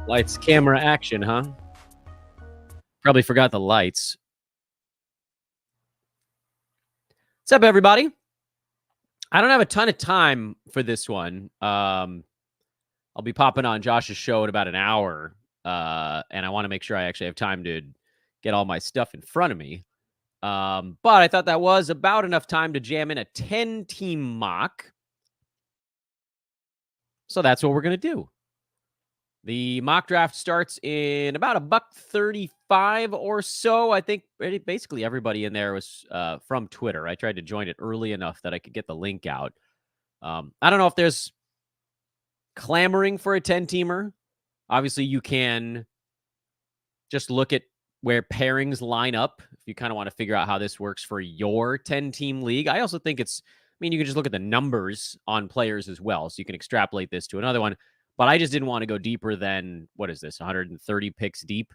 Lights, camera, action, huh? Probably forgot the lights. What's up, everybody? I don't have a ton of time for this one. I'll be popping on Josh's show in about an hour, and I want to make sure I actually have time to get all my stuff in front of me. But I thought that was about enough time to jam in a 10-team mock. So that's what we're going to do. The mock draft starts in about $1.35 or so. I think basically everybody in there was from Twitter. I tried to join it early enough that I could get the link out. I don't know if there's clamoring for a 10-teamer. Obviously, you can just look at where pairings line up if you kind of want to figure out how this works for your 10-team league. I also think you can just look at the numbers on players as well, so you can extrapolate this to another one. But I just didn't want to go deeper than, 130 picks deep.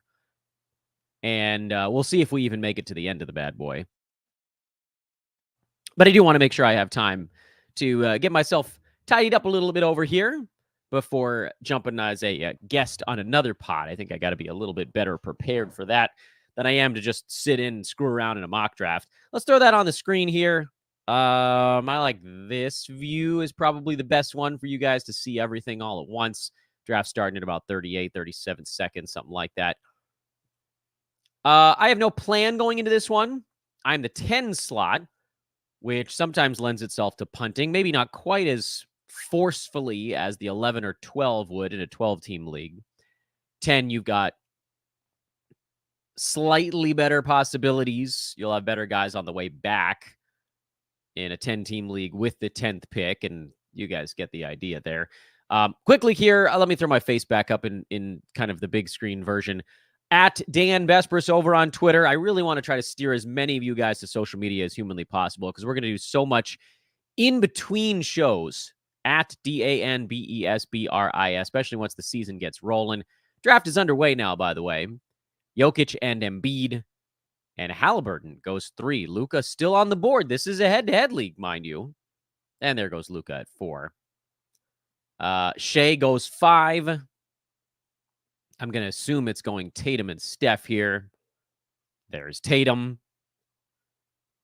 And we'll see if we even make it to the end of the bad boy. But I do want to make sure I have time to get myself tidied up a little bit over here before jumping as a guest on another pod. I think I got to be a little bit better prepared for that than I am to just sit in and screw around in a mock draft. Let's throw that on the screen here. I like this view is probably the best one for you guys to see everything all at once. Draft starting in about 38, 37 seconds, something like that. I have no plan going into this one. I'm the 10 slot, which sometimes lends itself to punting. Maybe not quite as forcefully as the 11 or 12 would in a 12-team league. 10, you've got slightly better possibilities. You'll have better guys on the way back in a 10-team league with the 10th pick, and you guys get the idea there. Quickly here, let me throw my face back up in kind of the big screen version. At Dan Vespers over on Twitter. I really want to try to steer as many of you guys to social media as humanly possible because we're going to do so much in between shows at DANBESBRI, especially once the season gets rolling. Draft is underway now, by the way. Jokic and Embiid. And Halliburton goes 3. Luka still on the board. This is a head-to-head league, mind you. And there goes Luka at 4. Shea goes 5. I'm going to assume it's going Tatum and Steph here. There's Tatum.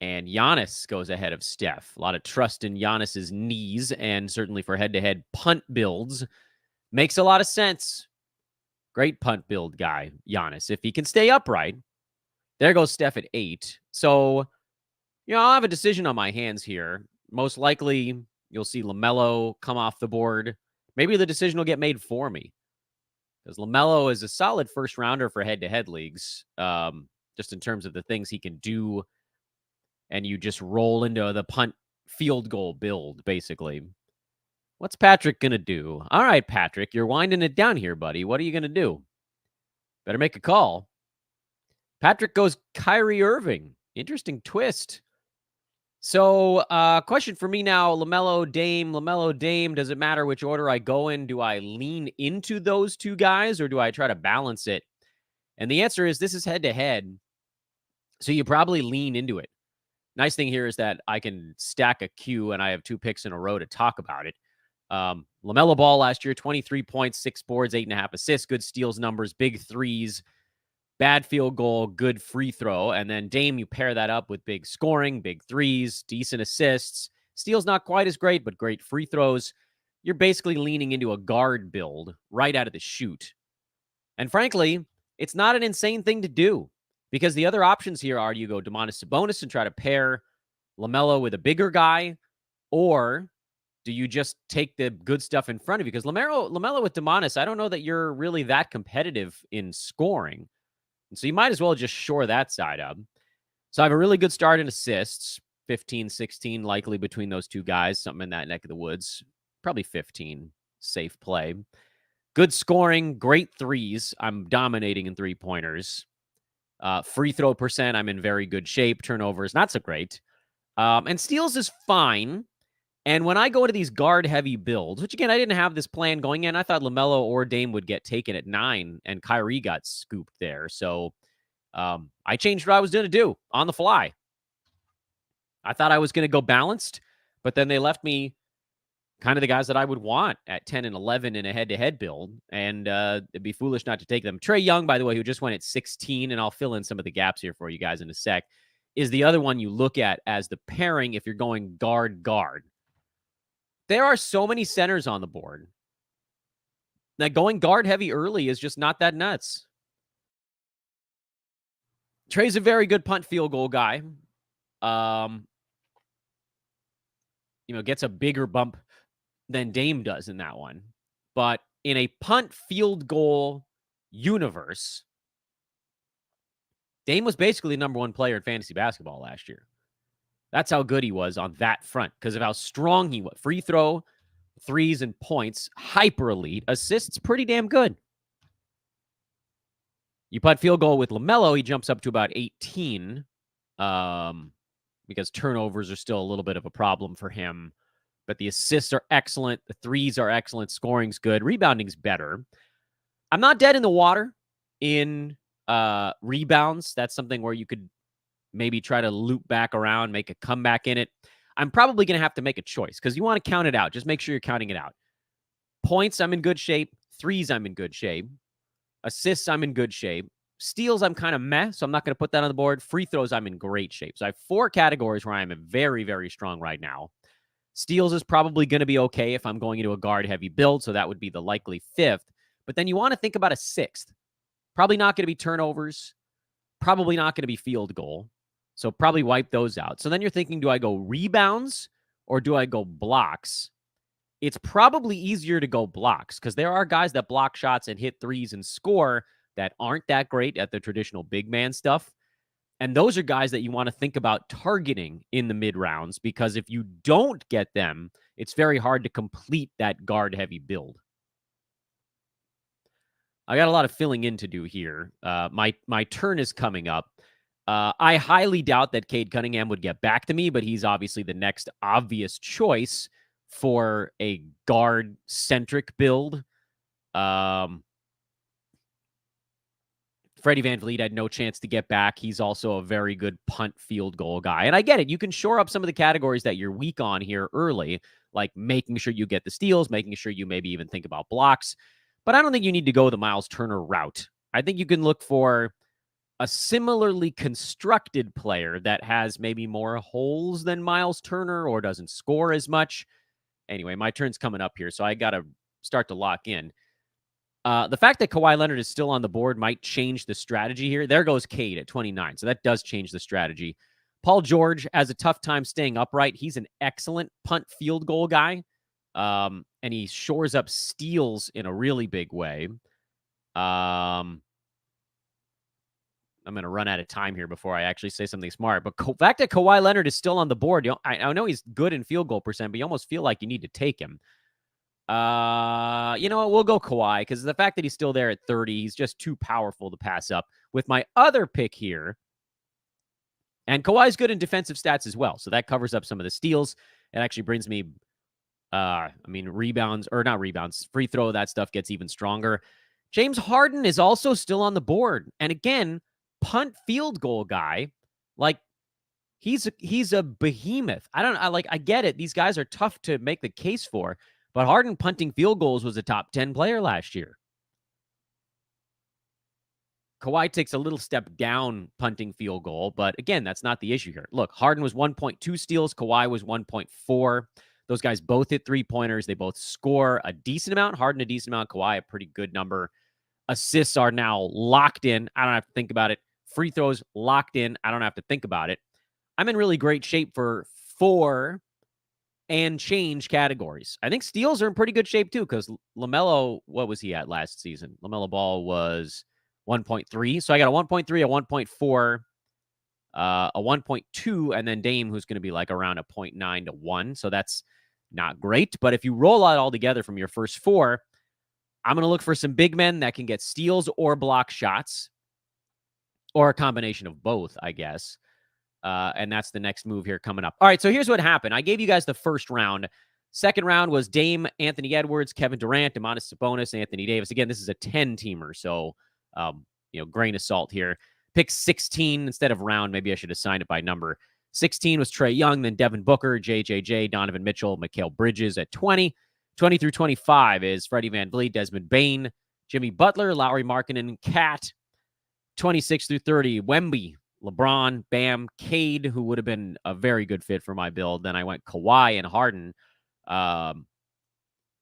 And Giannis goes ahead of Steph. A lot of trust in Giannis's knees, and certainly for head-to-head punt builds. Makes a lot of sense. Great punt build guy, Giannis, if he can stay upright. There goes Steph at 8. So, I'll have a decision on my hands here. Most likely, you'll see LaMelo come off the board. Maybe the decision will get made for me. Because LaMelo is a solid first rounder for head-to-head leagues, just in terms of the things he can do. And you just roll into the punt field goal build, basically. What's Patrick going to do? All right, Patrick, you're winding it down here, buddy. What are you going to do? Better make a call. Patrick goes Kyrie Irving. Interesting twist. So, question for me now, LaMelo, Dame. Does it matter which order I go in? Do I lean into those two guys or do I try to balance it? And the answer is this is head-to-head, so you probably lean into it. Nice thing here is that I can stack a queue and I have 2 picks in a row to talk about it. LaMelo Ball last year, 23 points, 6 boards, 8.5 assists, good steals numbers, big threes, bad field goal, good free throw. And then Dame, you pair that up with big scoring, big threes, decent assists. Steals not quite as great, but great free throws. You're basically leaning into a guard build right out of the chute. And frankly, it's not an insane thing to do because the other options here are you go Domantas Sabonis and try to pair LaMelo with a bigger guy, or do you just take the good stuff in front of you? Because LaMelo with Domantas, I don't know that you're really that competitive in scoring. So you might as well just shore that side up. So I have a really good start in assists, 15, 16, likely between those two guys, something in that neck of the woods. Probably 15, safe play. Good scoring, great threes. I'm dominating in three-pointers. Free throw percent, I'm in very good shape. Turnovers, not so great. And steals is fine. And when I go into these guard-heavy builds, which, again, I didn't have this plan going in. I thought LaMelo or Dame would get taken at 9, and Kyrie got scooped there. So I changed what I was going to do on the fly. I thought I was going to go balanced, but then they left me kind of the guys that I would want at 10 and 11 in a head-to-head build, and it'd be foolish not to take them. Trae Young, by the way, who just went at 16, and I'll fill in some of the gaps here for you guys in a sec, is the other one you look at as the pairing if you're going guard-guard. There are so many centers on the board that going guard-heavy early is just not that nuts. Trae's a very good punt field goal guy. Gets a bigger bump than Dame does in that one. But in a punt field goal universe, Dame was basically the number one player in fantasy basketball last year. That's how good he was on that front because of how strong he was. Free throw, threes, and points, hyper elite. Assists, pretty damn good. You punt field goal with LaMelo, he jumps up to about 18 because turnovers are still a little bit of a problem for him. But the assists are excellent. The threes are excellent. Scoring's good. Rebounding's better. I'm not dead in the water in rebounds. That's something where you could maybe try to loop back around, make a comeback in it. I'm probably going to have to make a choice because you want to count it out. Just make sure you're counting it out. Points, I'm in good shape. Threes, I'm in good shape. Assists, I'm in good shape. Steals, I'm kind of meh, so I'm not going to put that on the board. Free throws, I'm in great shape. So I have 4 categories where I am very, very strong right now. Steals is probably going to be okay if I'm going into a guard-heavy build, so that would be the likely 5th. But then you want to think about a 6th. Probably not going to be turnovers. Probably not going to be field goal. So probably wipe those out. So then you're thinking, do I go rebounds or do I go blocks? It's probably easier to go blocks because there are guys that block shots and hit threes and score that aren't that great at the traditional big man stuff. And those are guys that you want to think about targeting in the mid rounds because if you don't get them, it's very hard to complete that guard-heavy build. I got a lot of filling in to do here. My turn is coming up. I highly doubt that Cade Cunningham would get back to me, but he's obviously the next obvious choice for a guard-centric build. Freddie VanVleet had no chance to get back. He's also a very good punt field goal guy. And I get it. You can shore up some of the categories that you're weak on here early, like making sure you get the steals, making sure you maybe even think about blocks. But I don't think you need to go the Miles Turner route. I think you can look for a similarly constructed player that has maybe more holes than Miles Turner or doesn't score as much. Anyway, my turn's coming up here, so I got to start to lock in. The fact that Kawhi Leonard is still on the board might change the strategy here. There goes Cade at 29, so that does change the strategy. Paul George has a tough time staying upright. He's an excellent punt field goal guy, and he shores up steals in a really big way. I'm going to run out of time here before I actually say something smart. But the fact that Kawhi Leonard is still on the board, I know he's good in field goal percent, but you almost feel like you need to take him. You know what? We'll go Kawhi because the fact that he's still there at 30, he's just too powerful to pass up. With my other pick here, and Kawhi's good in defensive stats as well, so that covers up some of the steals. It actually brings me, rebounds, or not rebounds, free throw, that stuff gets even stronger. James Harden is also still on the board. And again, punt field goal guy, like, he's a behemoth. I get it. These guys are tough to make the case for. But Harden punting field goals was a top 10 player last year. Kawhi takes a little step down punting field goal, but again, that's not the issue here. Look, Harden was 1.2 steals. Kawhi was 1.4. Those guys both hit three-pointers. They both score a decent amount. Harden a decent amount. Kawhi a pretty good number. Assists are now locked in. I don't have to think about it. Free throws locked in. I don't have to think about it. I'm in really great shape for 4 and change categories. I think steals are in pretty good shape too because LaMelo, what was he at last season? LaMelo Ball was 1.3. So I got a 1.3, a 1.4, a 1.2, and then Dame, who's going to be like around a 0.9 to 1. So that's not great. But if you roll out all together from your first 4, I'm going to look for some big men that can get steals or block shots, or a combination of both, I guess. And that's the next move here coming up. All right, so here's what happened. I gave you guys the first round. Second round was Dame, Anthony Edwards, Kevin Durant, Domantas Sabonis, Anthony Davis. Again, this is a 10-teamer, so grain of salt here. Pick 16 instead of round. Maybe I should assign it by number. 16 was Trae Young, then Devin Booker, JJJ, Donovan Mitchell, Mikal Bridges at 20. 20 through 25 is Freddie VanVleet, Desmond Bane, Jimmy Butler, Lauri Markkanen, Cat. 26 through 30, Wemby, LeBron, Bam, Cade, who would have been a very good fit for my build. Then I went Kawhi and Harden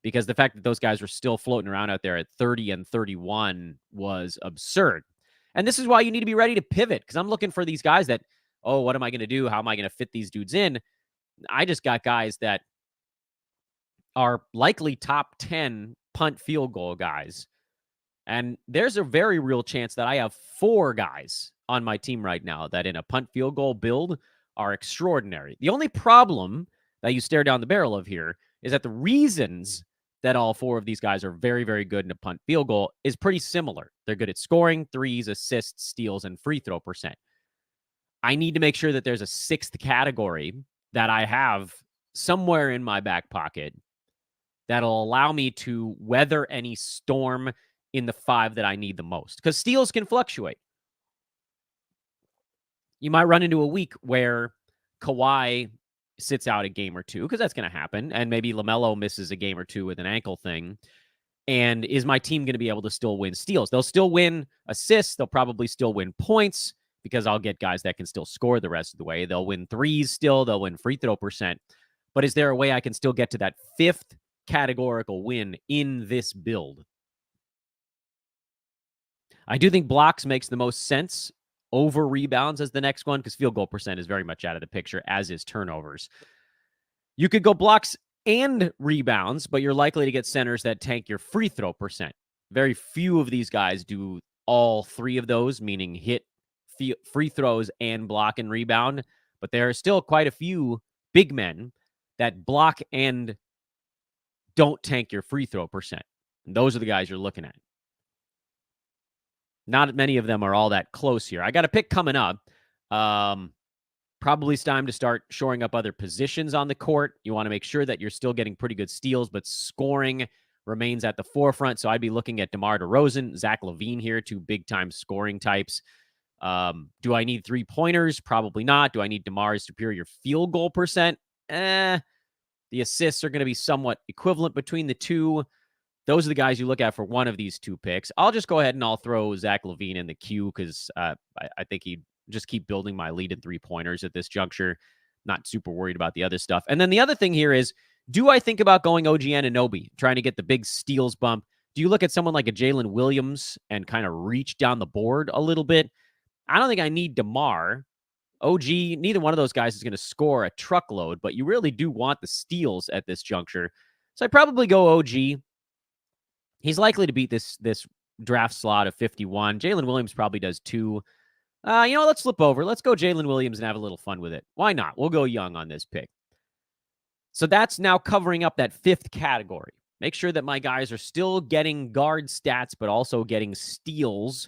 because the fact that those guys were still floating around out there at 30 and 31 was absurd. And this is why you need to be ready to pivot, because I'm looking for these guys that, oh, what am I going to do? How am I going to fit these dudes in? I just got guys that are likely top 10 punt field goal guys. And there's a very real chance that I have 4 guys on my team right now that in a punt field goal build are extraordinary. The only problem that you stare down the barrel of here is that the reasons that all 4 of these guys are very, very good in a punt field goal is pretty similar. They're good at scoring, threes, assists, steals, and free throw percent. I need to make sure that there's a 6th category that I have somewhere in my back pocket that'll allow me to weather any storm in the 5 that I need the most, because steals can fluctuate. You might run into a week where Kawhi sits out a game or 2, because that's going to happen, and maybe LaMelo misses a game or 2 with an ankle thing. And is my team going to be able to still win steals? They'll still win assists. They'll probably still win points because I'll get guys that can still score the rest of the way. They'll win threes still. They'll win free throw percent. But is there a way I can still get to that 5th categorical win in this build? I do think blocks makes the most sense over rebounds as the next one, because field goal percent is very much out of the picture, as is turnovers. You could go blocks and rebounds, but you're likely to get centers that tank your free throw percent. Very few of these guys do all 3 of those, meaning hit free throws and block and rebound. But there are still quite a few big men that block and don't tank your free throw percent. And those are the guys you're looking at. Not many of them are all that close here. I got a pick coming up. Probably it's time to start shoring up other positions on the court. You want to make sure that you're still getting pretty good steals, but scoring remains at the forefront. So I'd be looking at DeMar DeRozan, Zach LaVine here, 2 big-time scoring types. Do I need 3-pointers? Probably not. Do I need DeMar's superior field goal percent? The assists are going to be somewhat equivalent between the 2. Those are the guys you look at for one of these 2 picks. I'll just go ahead and I'll throw Zach LaVine in the queue because I think he'd just keep building my lead in 3-pointers at this juncture. Not super worried about the other stuff. And then the other thing here is, do I think about going OG Anunoby, trying to get the big steals bump? Do you look at someone like a Jalen Williams and kind of reach down the board a little bit? I don't think I need DeMar. OG, neither one of those guys is going to score a truckload, but you really do want the steals at this juncture. So I'd probably go OG. He's likely to beat this draft slot of 51. Jalen Williams probably does too. Let's flip over. Let's go Jalen Williams and have a little fun with it. Why not? We'll go young on this pick. So that's now covering up that 5th category. Make sure that my guys are still getting guard stats, but also getting steals,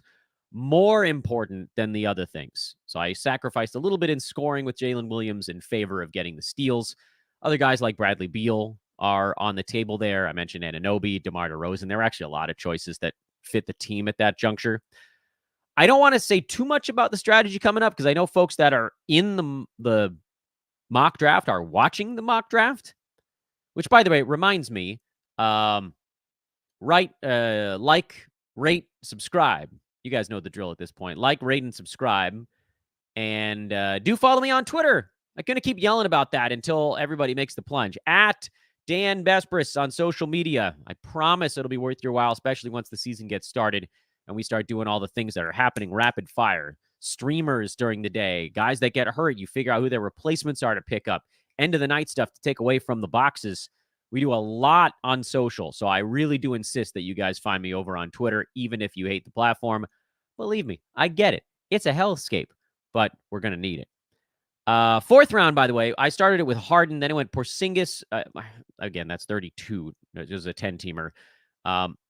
more important than the other things. So I sacrificed a little bit in scoring with Jalen Williams in favor of getting the steals. Other guys like Bradley Beal are on the table there. I mentioned Anunoby, DeMar DeRozan. There are actually a lot of choices that fit the team at that juncture. I don't want to say too much about the strategy coming up because I know folks that are in the mock draft are watching the mock draft, which, by the way, reminds me, like, rate, subscribe. You guys know the drill at this point. Like, rate, and subscribe. And do follow me on Twitter. I'm going to keep yelling about that until everybody makes the plunge. At Dan Bespris on social media. I promise it'll be worth your while, especially once the season gets started and we start doing all the things that are happening rapid fire. Streamers during the day, guys that get hurt, you figure out who their replacements are to pick up. End of the night stuff to take away from the boxes. We do a lot on social, so I really do insist that you guys find me over on Twitter, even if you hate the platform. Believe me, I get it. It's a hellscape, but we're going to need it. 4th round, by the way, I started it with Harden, then it went Porzingis. Again, that's 32. It was a 10-teamer.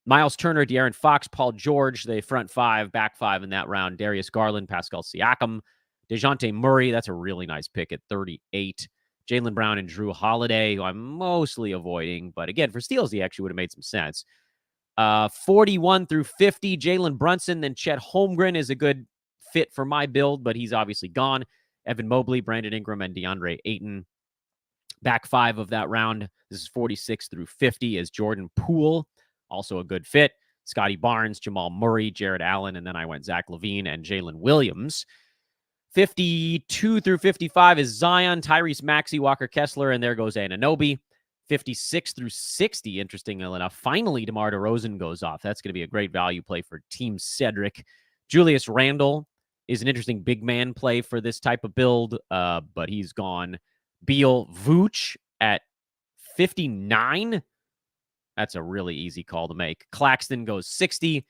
Miles Turner, De'Aaron Fox, Paul George, the front 5, back 5 in that round. Darius Garland, Pascal Siakam, DeJounte Murray. That's a really nice pick at 38. Jaylen Brown and Drew Holiday, who I'm mostly avoiding. But again, for steals, he actually would have made some sense. 41 through 50, Jalen Brunson. Then Chet Holmgren is a good fit for my build, but he's obviously gone. Evan Mobley, Brandon Ingram, and DeAndre Ayton. Back five of that round, this is 46 through 50, is Jordan Poole, also a good fit. Scotty Barnes, Jamal Murray, Jared Allen, and then I went Zach LaVine and Jalen Williams. 52 through 55 is Zion, Tyrese Maxey, Walker Kessler, and there goes Anunoby. 56 through 60, interestingly enough, finally DeMar DeRozan goes off. That's going to be a great value play for Team Cedric. Julius Randle is an interesting big man play for this type of build, but he's gone. Beal, Vooch at 59. That's a really easy call to make. Claxton goes 60.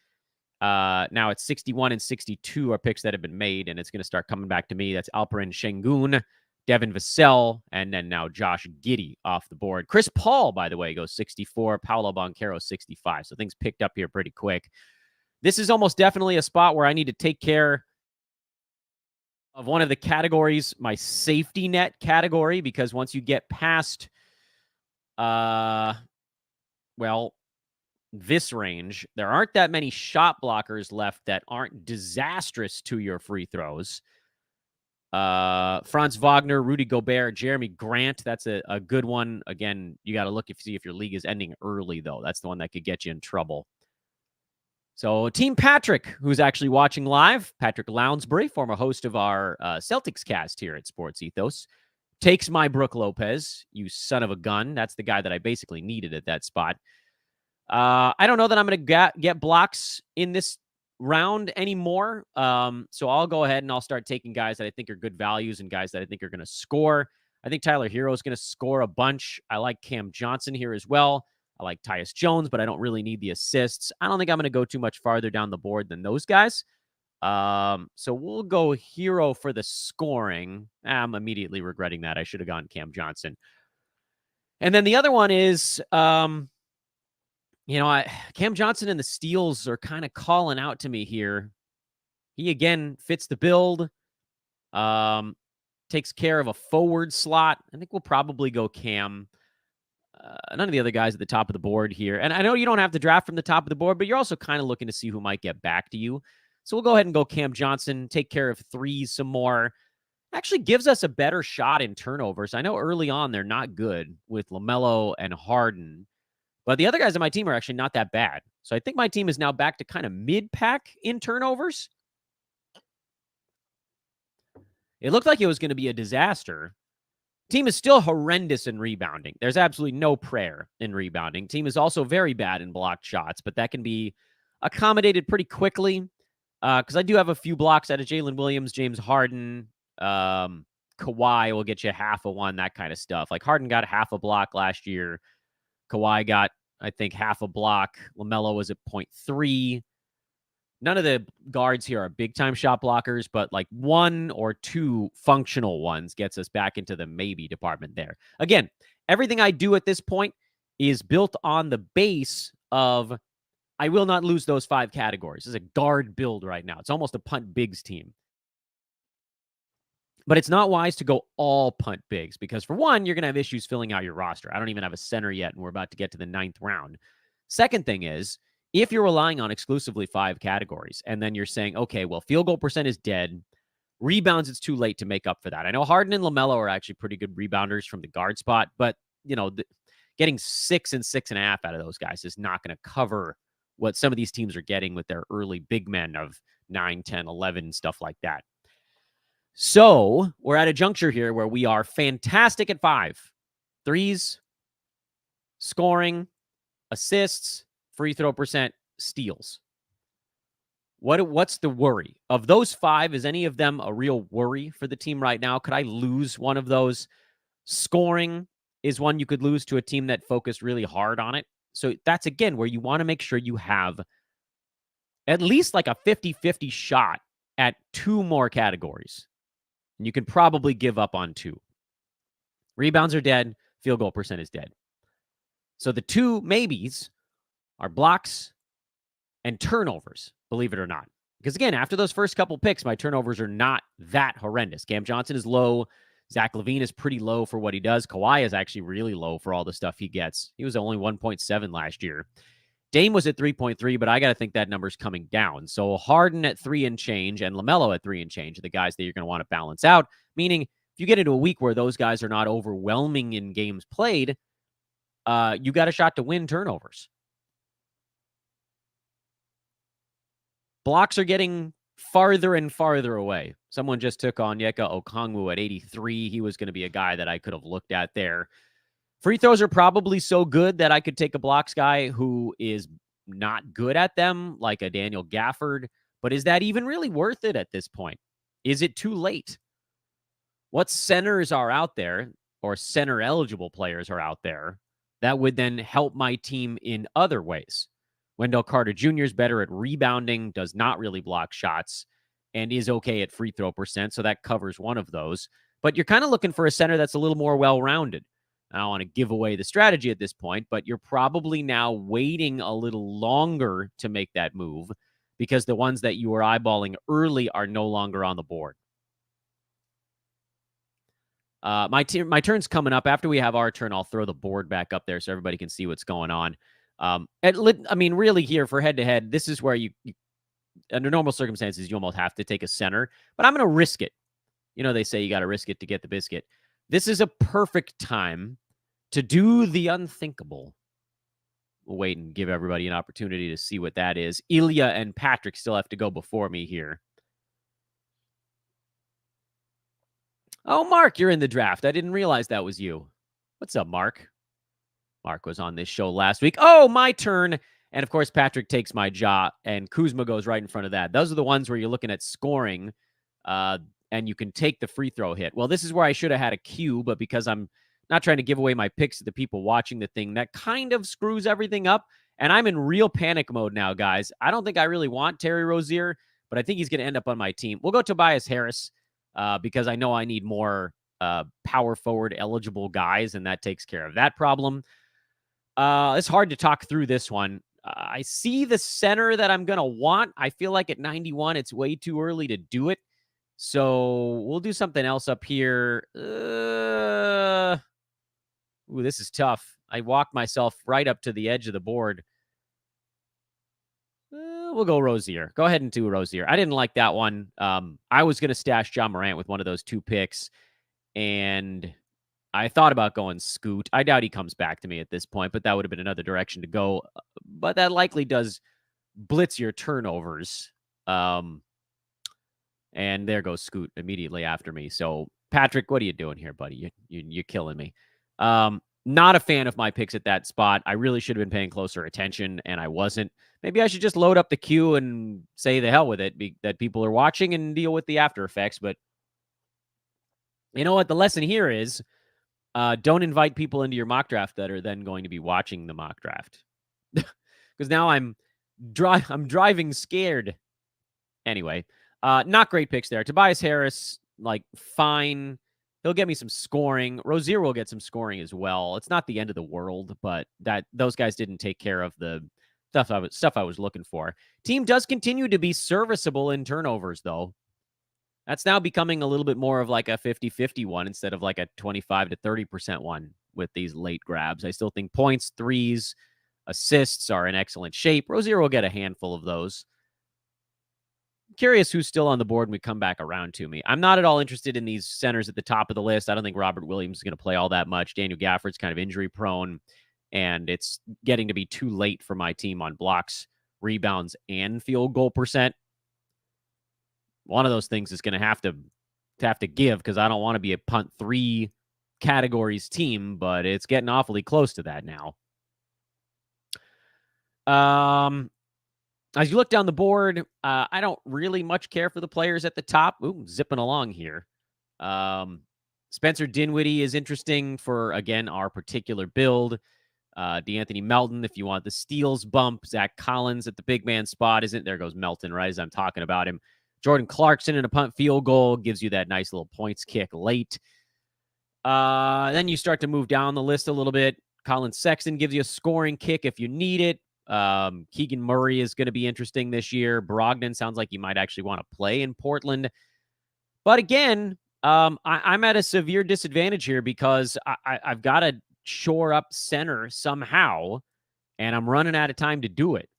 Now it's 61 and 62 are picks that have been made, and it's going to start coming back to me. That's Alperen Şengün, Devin Vassell, and then now Josh Giddey off the board. Chris Paul, by the way, goes 64. Paolo Banchero, 65. So things picked up here pretty quick. This is almost definitely a spot where I need to take care of one of the categories, my safety net category, because once you get past, this range, there aren't that many shot blockers left that aren't disastrous to your free throws. Franz Wagner, Rudy Gobert, Jeremy Grant. That's a good one. Again, you got to look see if your league is ending early, though. That's the one that could get you in trouble. So Team Patrick, who's actually watching live, Patrick Lounsbury, former host of our Celtics cast here at Sports Ethos, takes my Brook Lopez, you son of a gun. That's the guy that I basically needed at that spot. I don't know that I'm going to get blocks in this round anymore. So I'll go ahead and I'll start taking guys that I think are good values and guys that I think are going to score. I think Tyler Hero is going to score a bunch. I like Cam Johnson here as well. I like Tyus Jones, but I don't really need the assists. I don't think I'm going to go too much farther down the board than those guys. So we'll go Hero for the scoring. I'm immediately regretting that. I should have gone Cam Johnson. And then the other one is, Cam Johnson and the steals are kind of calling out to me here. He, again, fits the build, takes care of a forward slot. I think we'll probably go Cam. None of the other guys at the top of the board here. And I know you don't have to draft from the top of the board, but you're also kind of looking to see who might get back to you. So we'll go ahead and go Cam Johnson, take care of threes some more. Actually gives us a better shot in turnovers. I know early on they're not good with LaMelo and Harden, but the other guys on my team are actually not that bad. So I think my team is now back to kind of mid-pack in turnovers. It looked like it was going to be a disaster. Team is still horrendous in rebounding. There's absolutely no prayer in rebounding. Team is also very bad in blocked shots, but that can be accommodated pretty quickly because I do have a few blocks out of Jalen Williams, James Harden. Kawhi will get you half a one, that kind of stuff. Like Harden got half a block last year. Kawhi got, I think, half a block. LaMelo was at 0.3. None of the guards here are big-time shot blockers, but like one or two functional ones gets us back into the maybe department there. Again, everything I do at this point is built on the base of I will not lose those five categories. It's a guard build right now. It's almost a punt bigs team. But it's not wise to go all punt bigs because, for one, you're going to have issues filling out your roster. I don't even have a center yet, and we're about to get to the 9th round. Second thing is, if you're relying on exclusively five categories, and then you're saying, okay, well, field goal percent is dead. Rebounds, it's too late to make up for that. I know Harden and LaMelo are actually pretty good rebounders from the guard spot, but, getting 6 and 6.5 out of those guys is not going to cover what some of these teams are getting with their early big men of 9, 10, 11, stuff like that. So we're at a juncture here where we are fantastic at 5. Threes, scoring, assists, free throw percent, steals. What's the worry? Of those 5, is any of them a real worry for the team right now? Could I lose one of those? Scoring is one you could lose to a team that focused really hard on it. So that's, again, where you want to make sure you have at least like a 50-50 shot at 2 more categories. And you can probably give up on 2. Rebounds are dead. Field goal percent is dead. So the 2 maybes are blocks and turnovers, believe it or not. Because, again, after those first couple picks, my turnovers are not that horrendous. Cam Johnson is low. Zach LaVine is pretty low for what he does. Kawhi is actually really low for all the stuff he gets. He was only 1.7 last year. Dame was at 3.3, but I got to think that number's coming down. So Harden at 3 and change and LaMelo at 3 and change are the guys that you're going to want to balance out, meaning if you get into a week where those guys are not overwhelming in games played, you got a shot to win turnovers. Blocks are getting farther and farther away. Someone just took Onyeka Okongwu at 83. He was going to be a guy that I could have looked at there. Free throws are probably so good that I could take a blocks guy who is not good at them, like a Daniel Gafford. But is that even really worth it at this point? Is it too late? What centers are out there, or center eligible players are out there that would then help my team in other ways? Wendell Carter Jr. is better at rebounding, does not really block shots, and is okay at free throw percent. So that covers one of those. But you're kind of looking for a center that's a little more well-rounded. I don't want to give away the strategy at this point, but you're probably now waiting a little longer to make that move because the ones that you were eyeballing early are no longer on the board. My turn's coming up. After we have our turn, I'll throw the board back up there so everybody can see what's going on. Really here for head-to-head, this is where you under normal circumstances, you almost have to take a center, but I'm going to risk it. You know, they say you got to risk it to get the biscuit. This is a perfect time to do the unthinkable. We'll wait and give everybody an opportunity to see what that is. Ilya and Patrick still have to go before me here. Oh, Mark, you're in the draft. I didn't realize that was you. What's up, Mark? Mark was on this show last week. Oh, my turn. And, of course, Patrick takes my jaw, and Kuzma goes right in front of that. Those are the ones where you're looking at scoring, and you can take the free throw hit. Well, this is where I should have had a cue, but because I'm not trying to give away my picks to the people watching the thing, that kind of screws everything up. And I'm in real panic mode now, guys. I don't think I really want Terry Rozier, but I think he's going to end up on my team. We'll go Tobias Harris because I know I need more power forward eligible guys, and that takes care of that problem. It's hard to talk through this one. I see the center that I'm going to want. I feel like at 91, it's way too early to do it. So we'll do something else up here. Ooh, this is tough. I walked myself right up to the edge of the board. We'll go Rozier. Go ahead and do Rozier. I didn't like that one. I was going to stash John Morant with one of those 2 picks, and I thought about going Scoot. I doubt he comes back to me at this point, but that would have been another direction to go. But that likely does blitz your turnovers. And there goes Scoot immediately after me. So, Patrick, what are you doing here, buddy? You're killing me. Not a fan of my picks at that spot. I really should have been paying closer attention, and I wasn't. Maybe I should just load up the queue and say the hell with it, that people are watching and deal with the after effects. But you know what? The lesson here is don't invite people into your mock draft that are then going to be watching the mock draft. Because now I'm driving scared. Anyway, not great picks there. Tobias Harris, like, fine. He'll get me some scoring. Rozier will get some scoring as well. It's not the end of the world, but those guys didn't take care of the stuff I was looking for. Team does continue to be serviceable in turnovers, though. That's now becoming a little bit more of like a 50-50 one instead of like a 25 to 30% one with these late grabs. I still think points, threes, assists are in excellent shape. Rozier will get a handful of those. Curious who's still on the board when we come back around to me. I'm not at all interested in these centers at the top of the list. I don't think Robert Williams is going to play all that much. Daniel Gafford's kind of injury prone, and it's getting to be too late for my team on blocks, rebounds, and field goal percent. One of those things is going to have to give because I don't want to be a punt 3 categories team, but it's getting awfully close to that now. As you look down the board, I don't really much care for the players at the top. Ooh, zipping along here. Spencer Dinwiddie is interesting for, again, our particular build. DeAnthony Melton, if you want the steals bump. Zach Collins at the big man spot. There goes Melton, right, as I'm talking about him. Jordan Clarkson in a punt field goal gives you that nice little points kick late. Then you start to move down the list a little bit. Colin Sexton gives you a scoring kick if you need it. Keegan Murray is going to be interesting this year. Brogdon sounds like you might actually want to play in Portland. But again, I'm at a severe disadvantage here because I've got to shore up center somehow. And I'm running out of time to do it.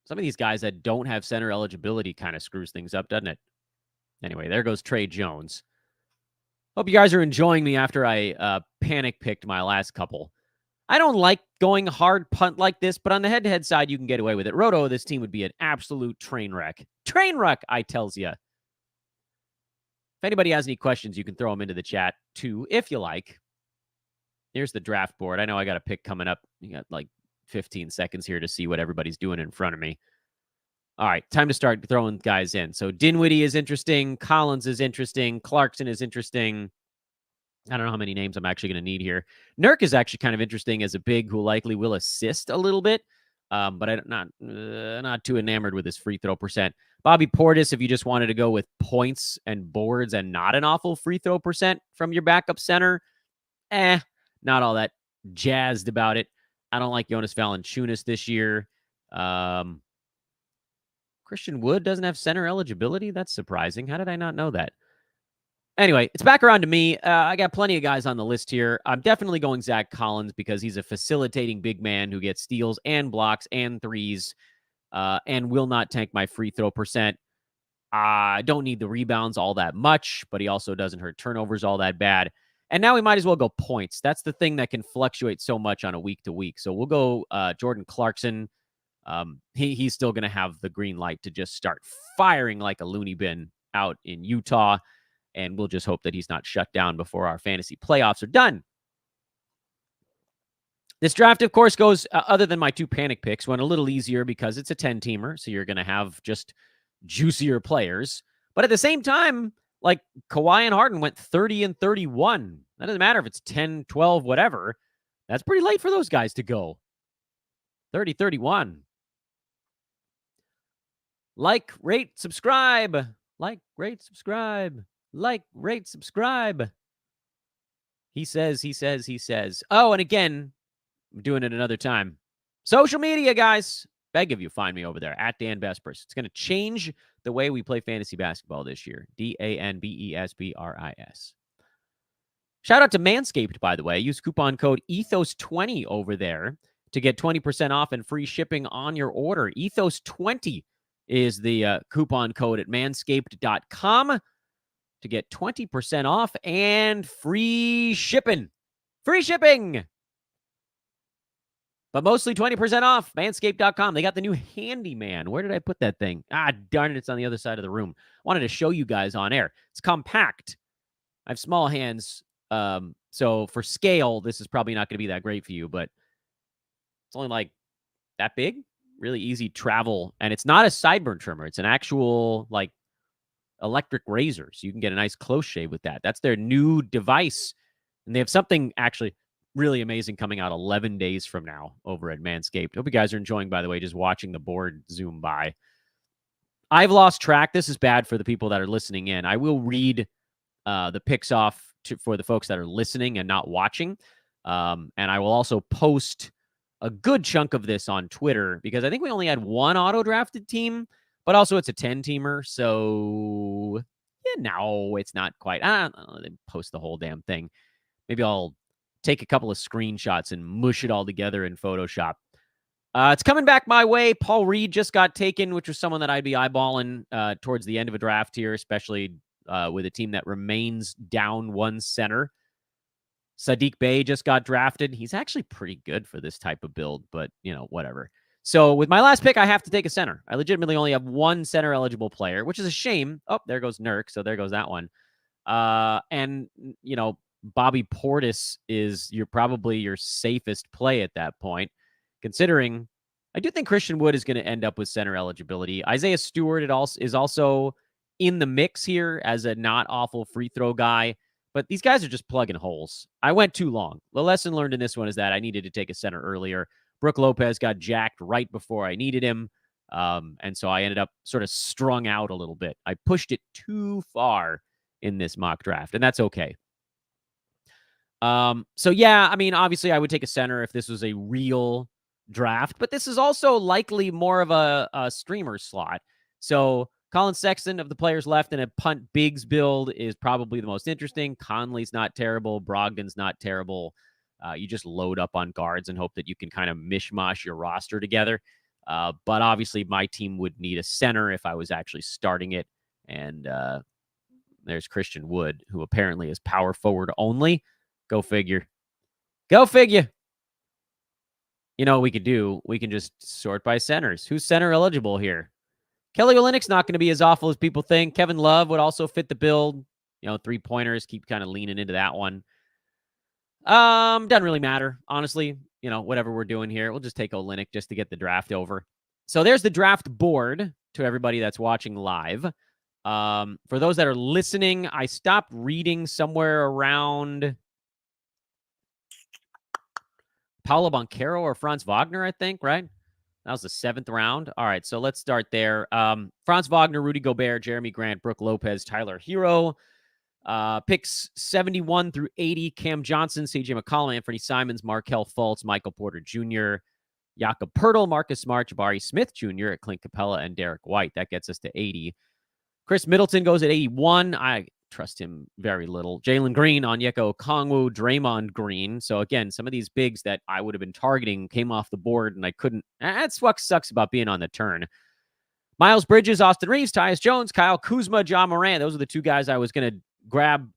Some of these guys that don't have center eligibility kind of screws things up, doesn't it? Anyway, there goes Trey Jones. Hope you guys are enjoying me after I panic picked my last couple. I don't like going hard punt like this, but on the head-to-head side, you can get away with it. Roto, this team would be an absolute train wreck. Train wreck, I tells you. If anybody has any questions, you can throw them into the chat too, if you like. Here's the draft board. I know I got a pick coming up. You got like 15 seconds here to see what everybody's doing in front of me. All right, time to start throwing guys in. So Dinwiddie is interesting. Collins is interesting. Clarkson is interesting. I don't know how many names I'm actually going to need here. Nurk is actually kind of interesting as a big who likely will assist a little bit, but I'm not too enamored with his free throw percent. Bobby Portis, if you just wanted to go with points and boards and not an awful free throw percent from your backup center, not all that jazzed about it. I don't like Jonas Valanciunas this year. Christian Wood doesn't have center eligibility. That's surprising. How did I not know that? Anyway, it's back around to me. I got plenty of guys on the list here. I'm definitely going Zach Collins because he's a facilitating big man who gets steals and blocks and threes and will not tank my free throw percent. I don't need the rebounds all that much, but he also doesn't hurt turnovers all that bad. And now we might as well go points. That's the thing that can fluctuate so much on a week to week. So we'll go Jordan Clarkson. He's still going to have the green light to just start firing like a loony bin out in Utah. And we'll just hope that he's not shut down before our fantasy playoffs are done. This draft, of course, goes, other than my 2 panic picks, went a little easier because it's a 10-teamer. So you're going to have just juicier players. But at the same time, like Kawhi and Harden went 30 and 31. That doesn't matter if it's 10, 12, whatever. That's pretty late for those guys to go. 30, 31. Like, rate, subscribe. Like, rate, subscribe. Like, rate, subscribe. He says. Oh, and again, I'm doing it another time. Social media, guys. Beg of you, find me over there at Dan Vespers. It's going to change the way we play fantasy basketball this year. DANBESBRIS. Shout out to Manscaped, by the way. Use coupon code ETHOS20 over there to get 20% off and free shipping on your order. ETHOS20 is the coupon code at manscaped.com to get 20% off and free shipping. Free shipping! But mostly 20% off, manscaped.com. They got the new handyman. Where did I put that thing? Darn it, it's on the other side of the room. Wanted to show you guys on air. It's compact. I have small hands, so for scale, this is probably not going to be that great for you, but it's only like that big. Really easy travel, and it's not a sideburn trimmer. It's an actual, like, electric razor, so you can get a nice close shave with that. That's their new device, and they have something actually really amazing coming out 11 days from now over at Manscaped. Hope you guys are enjoying, by the way, just watching the board zoom by. I've lost track. This is bad for the people that are listening in. I will read the picks off for the folks that are listening and not watching, and I will also post a good chunk of this on Twitter because I think we only had one auto-drafted team, but also it's a 10-teamer, so yeah, no, it's not quite. I don't know, they post the whole damn thing. Maybe I'll take a couple of screenshots and mush it all together in Photoshop. It's coming back my way. Paul Reed just got taken, which was someone that I'd be eyeballing towards the end of a draft here, especially with a team that remains down one center. Sadiq Bey just got drafted. He's actually pretty good for this type of build, but, whatever. So with my last pick, I have to take a center. I legitimately only have one center-eligible player, which is a shame. Oh, there goes Nurk, so there goes that one. And, Bobby Portis is probably your safest play at that point, considering I do think Christian Wood is going to end up with center eligibility. Isaiah Stewart is also in the mix here as a not awful free throw guy, but these guys are just plugging holes. I went too long. The lesson learned in this one is that I needed to take a center earlier. Brook Lopez got jacked right before I needed him, and so I ended up sort of strung out a little bit. I pushed it too far in this mock draft, and that's okay. So yeah, I mean, obviously I would take a center if this was a real draft, but this is also likely more of a streamer slot. So Colin Sexton of the players left in a punt bigs build is probably the most interesting. Conley's not terrible. Brogdon's not terrible. You just load up on guards and hope that you can kind of mishmash your roster together. But obviously, my team would need a center if I was actually starting it. And there's Christian Wood, who apparently is power forward only. Go figure. Go figure. You know what we could do? We can just sort by centers. Who's center eligible here? Kelly Olynyk's not going to be as awful as people think. Kevin Love would also fit the build. 3-pointers, keep kind of leaning into that one. Doesn't really matter, honestly. Whatever we're doing here, we'll just take Olynyk just to get the draft over. So there's the draft board to everybody that's watching live. For those that are listening, I stopped reading somewhere around Paolo Banchero or Franz Wagner, I think, right? That was the 7th round. All right, so let's start there. Franz Wagner, Rudy Gobert, Jeremy Grant, Brooke Lopez, Tyler Hero. Picks 71 through 80, Cam Johnson, CJ McCollum, Anthony Simons, Markelle Fultz, Michael Porter Jr., Jakob Poeltl, Marcus Smart, Jabari Smith Jr., at Clint Capella, and Derek White. That gets us to 80. Chris Middleton goes at 81. I trust him very little. Jalen Green, Onyeka Okongwu, Draymond Green. So again, some of these bigs that I would have been targeting came off the board, and I couldn't. That's what sucks about being on the turn. Miles Bridges, Austin Reeves, Tyus Jones, Kyle Kuzma, John Morant. Those are the two guys I was going to grab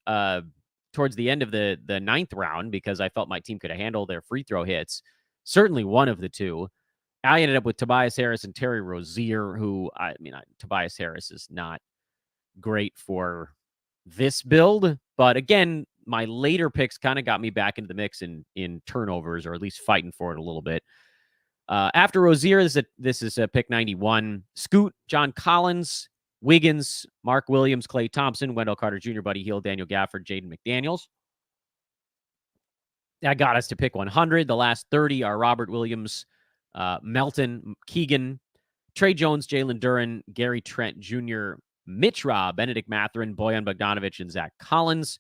towards the end of the 9th round because I felt my team could handle their free throw hits. Certainly one of the two. I ended up with Tobias Harris and Terry Rozier, who, Tobias Harris is not great for this build. But again, my later picks kind of got me back into the mix in turnovers, or at least fighting for it a little bit. After Rozier, this is pick 91. Scoot, John Collins, Wiggins, Mark Williams, Klay Thompson, Wendell Carter Jr., Buddy Hield, Daniel Gafford, Jaden McDaniels. That got us to pick 100. The last 30 are Robert Williams, Melton, Keegan, Trey Jones, Jalen Duren, Gary Trent Jr., Mitch Robb, Benedict Mathurin, Bojan Bogdanovic, and Zach Collins,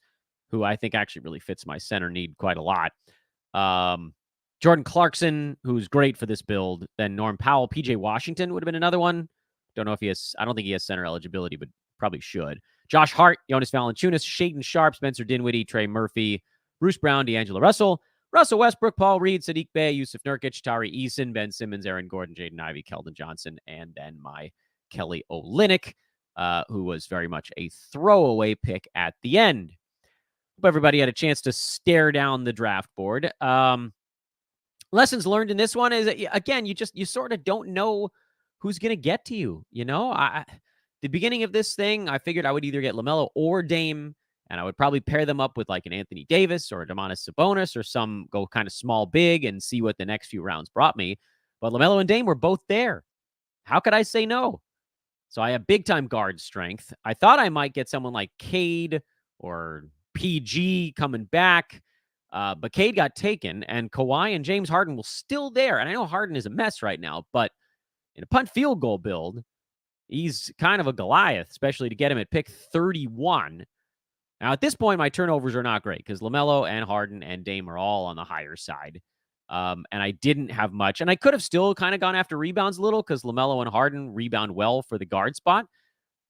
who I think actually really fits my center need quite a lot. Jordan Clarkson, who's great for this build. Then Norm Powell, PJ Washington would have been another one. I don't think he has center eligibility, but probably should. Josh Hart, Jonas Valanciunas, Shaedon Sharp, Spencer Dinwiddie, Trey Murphy, Bruce Brown, D'Angelo Russell, Russell Westbrook, Paul Reed, Sadiq Bey, Yusuf Nurkic, Tari Eason, Ben Simmons, Aaron Gordon, Jaden Ivey, Keldon Johnson, and then my Kelly Olynyk, who was very much a throwaway pick at the end. Hope everybody had a chance to stare down the draft board. Lessons learned in this one is, again, you sort of don't know who's going to get to you. The beginning of this thing, I figured I would either get LaMelo or Dame, and I would probably pair them up with like an Anthony Davis or a Domantas Sabonis or some go kind of small big and see what the next few rounds brought me. But LaMelo and Dame were both there. How could I say no? So I have big-time guard strength. I thought I might get someone like Cade or PG coming back, but Cade got taken, and Kawhi and James Harden were still there. And I know Harden is a mess right now, but in a punt field goal build, he's kind of a Goliath, especially to get him at pick 31. Now, at this point, my turnovers are not great because LaMelo and Harden and Dame are all on the higher side. And I didn't have much. And I could have still kind of gone after rebounds a little because LaMelo and Harden rebound well for the guard spot.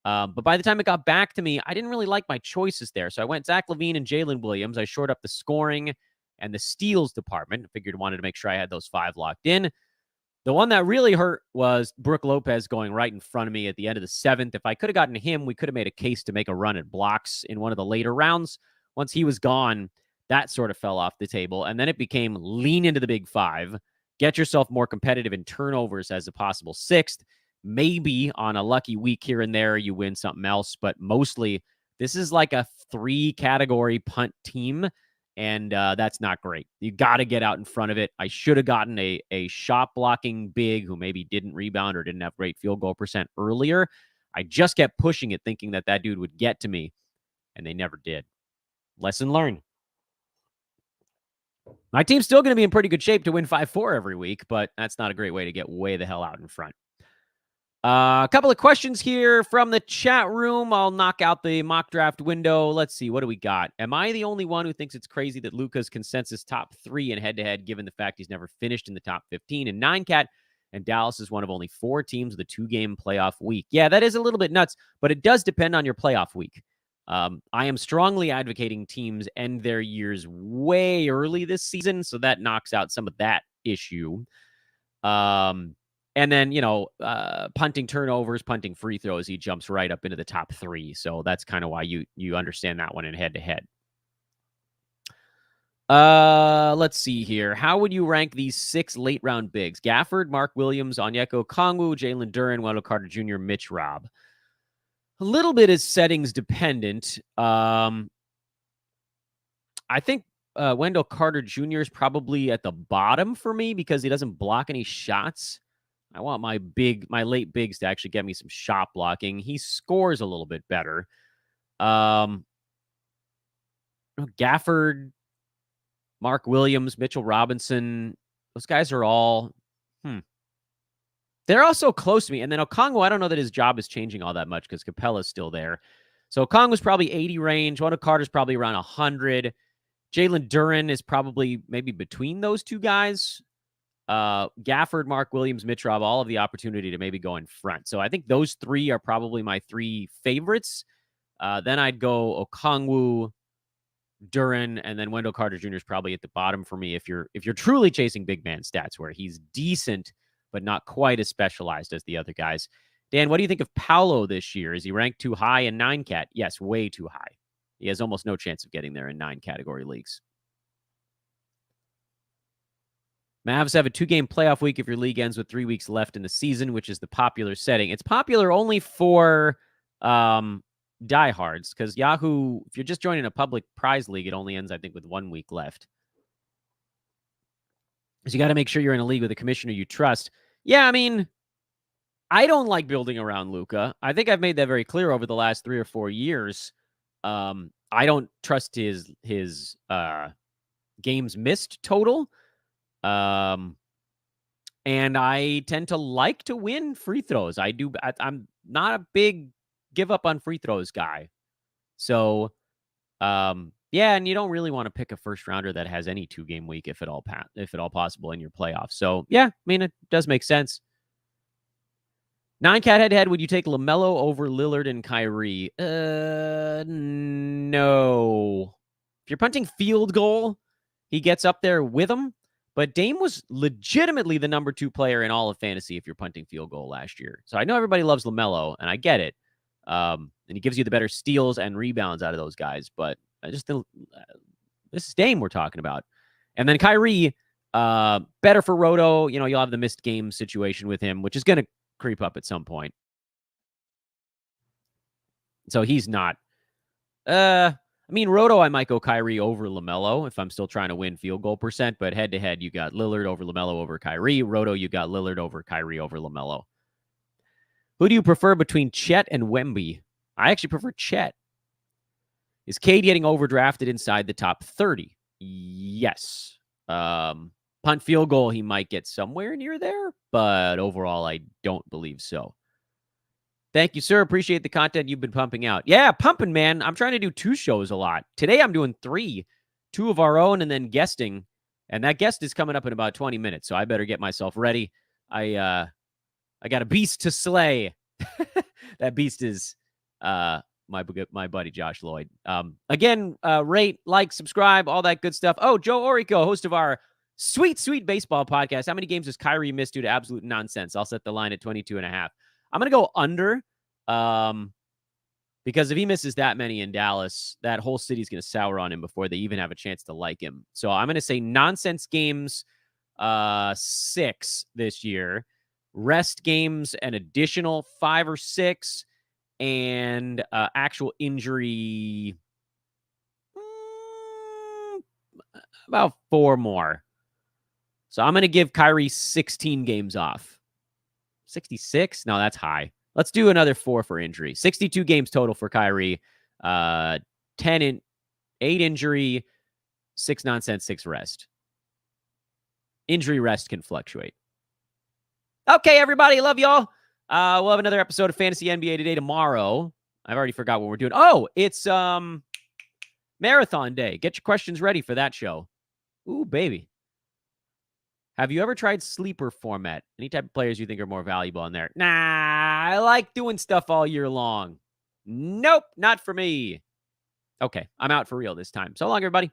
But by the time it got back to me, I didn't really like my choices there. So I went Zach LaVine and Jalen Williams. I shored up the scoring and the steals department. I figured I wanted to make sure I had those 5 locked in. The one that really hurt was Brooke Lopez going right in front of me at the end of the 7th. If I could have gotten him, we could have made a case to make a run at blocks in one of the later rounds. Once he was gone, that sort of fell off the table. And then it became lean into the big 5, get yourself more competitive in turnovers as a possible 6th. Maybe on a lucky week here and there, you win something else. But mostly, this is like a 3-category punt team. And that's not great. You got to get out in front of it. I should have gotten a shot blocking big who maybe didn't rebound or didn't have great field goal percent earlier. I just kept pushing it, thinking that dude would get to me, and they never did. Lesson learned. My team's still going to be in pretty good shape to win 5-4 every week, but that's not a great way to get way the hell out in front. A couple of questions here from the chat room. I'll knock out the mock draft window. Let's see. What do we got? Am I the only one who thinks it's crazy that Luka's consensus top 3 in head-to-head, given the fact he's never finished in the top 15 in 9-cat, and Dallas is one of only 4 teams with a 2-game playoff week? Yeah, that is a little bit nuts, but it does depend on your playoff week. I am strongly advocating teams end their years way early this season, so that knocks out some of that issue. And then, punting turnovers, punting free throws, he jumps right up into the top 3. So that's kind of why you understand that one in head-to-head. Let's see here. How would you rank these 6 late-round bigs? Gafford, Mark Williams, Onyeka Okongwu, Jalen Duren, Wendell Carter Jr., Mitch Robb. A little bit is settings dependent. I think Wendell Carter Jr. is probably at the bottom for me because he doesn't block any shots. I want my late bigs to actually get me some shot blocking. He scores a little bit better. Gafford, Mark Williams, Mitchell Robinson, those guys are all, they're also close to me. And then Okongwu, I don't know that his job is changing all that much because Capella's still there. So Okongwu's probably 80 range. Wendell Carter's probably around 100. Jalen Duren is probably maybe between those two guys. Gafford, Mark Williams, Mitch Robb, all of the opportunity to maybe go in front. So I think those 3 are probably my 3 favorites. Then I'd go Okongwu, Duren, and then Wendell Carter Jr. is probably at the bottom for me if you're truly chasing big man stats where he's decent but not quite as specialized as the other guys. Dan, what do you think of Paolo this year? Is he ranked too high in 9-cat? Yes, way too high. He has almost no chance of getting there in 9-category leagues. Mavs have a 2-game playoff week if your league ends with 3 weeks left in the season, which is the popular setting. It's popular only for diehards because Yahoo, if you're just joining a public prize league, it only ends, I think, with 1 week left. So you got to make sure you're in a league with a commissioner you trust. Yeah, I mean, I don't like building around Luka. I think I've made that very clear over the last 3 or 4 years. I don't trust his games missed total. And I tend to like to win free throws. I'm not a big give up on free throws guy. So, yeah, and you don't really want to pick a first rounder that has any 2-game week if at all possible in your playoffs. So, yeah, I mean, it does make sense. 9-cat head-to-head, would you take LaMelo over Lillard and Kyrie? No. If you're punting field goal, he gets up there with him. But Dame was legitimately the number 2 player in all of fantasy if you're punting field goal last year. So I know everybody loves LaMelo, and I get it. And he gives you the better steals and rebounds out of those guys. But I just think this is Dame we're talking about. And then Kyrie, better for Roto. You'll have the missed game situation with him, which is going to creep up at some point. So he's not. Roto, I might go Kyrie over LaMelo if I'm still trying to win field goal percent. But head-to-head, you got Lillard over LaMelo over Kyrie. Roto, you got Lillard over Kyrie over LaMelo. Who do you prefer between Chet and Wemby? I actually prefer Chet. Is Cade getting overdrafted inside the top 30? Yes. Punt field goal, he might get somewhere near there, but overall, I don't believe so. Thank you, sir. Appreciate the content you've been pumping out. Yeah, pumping, man. I'm trying to do 2 shows a lot. Today, I'm doing 3. 2 of our own and then guesting. And that guest is coming up in about 20 minutes, so I better get myself ready. I got a beast to slay. That beast is my buddy Josh Lloyd. Again, rate, like, subscribe, all that good stuff. Oh, Joe Orico, host of our sweet baseball podcast. How many games does Kyrie miss due to absolute nonsense? I'll set the line at 22.5. I'm going to go under because if he misses that many in Dallas, that whole city's going to sour on him before they even have a chance to like him. So I'm going to say nonsense games 6 this year. Rest games an additional 5 or 6. And actual injury about 4 more. So I'm going to give Kyrie 16 games off. 66? No, that's high. Let's do another 4 for injury. 62 games total for Kyrie. 8 injury, 6 nonsense, 6 rest. Injury rest can fluctuate. Okay, everybody. Love y'all. We'll have another episode of Fantasy NBA Today tomorrow. I've already forgot what we're doing. Oh, it's Marathon Day. Get your questions ready for that show. Ooh, baby. Have you ever tried sleeper format? Any type of players you think are more valuable on there? Nah, I like doing stuff all year long. Nope, not for me. Okay, I'm out for real this time. So long, everybody.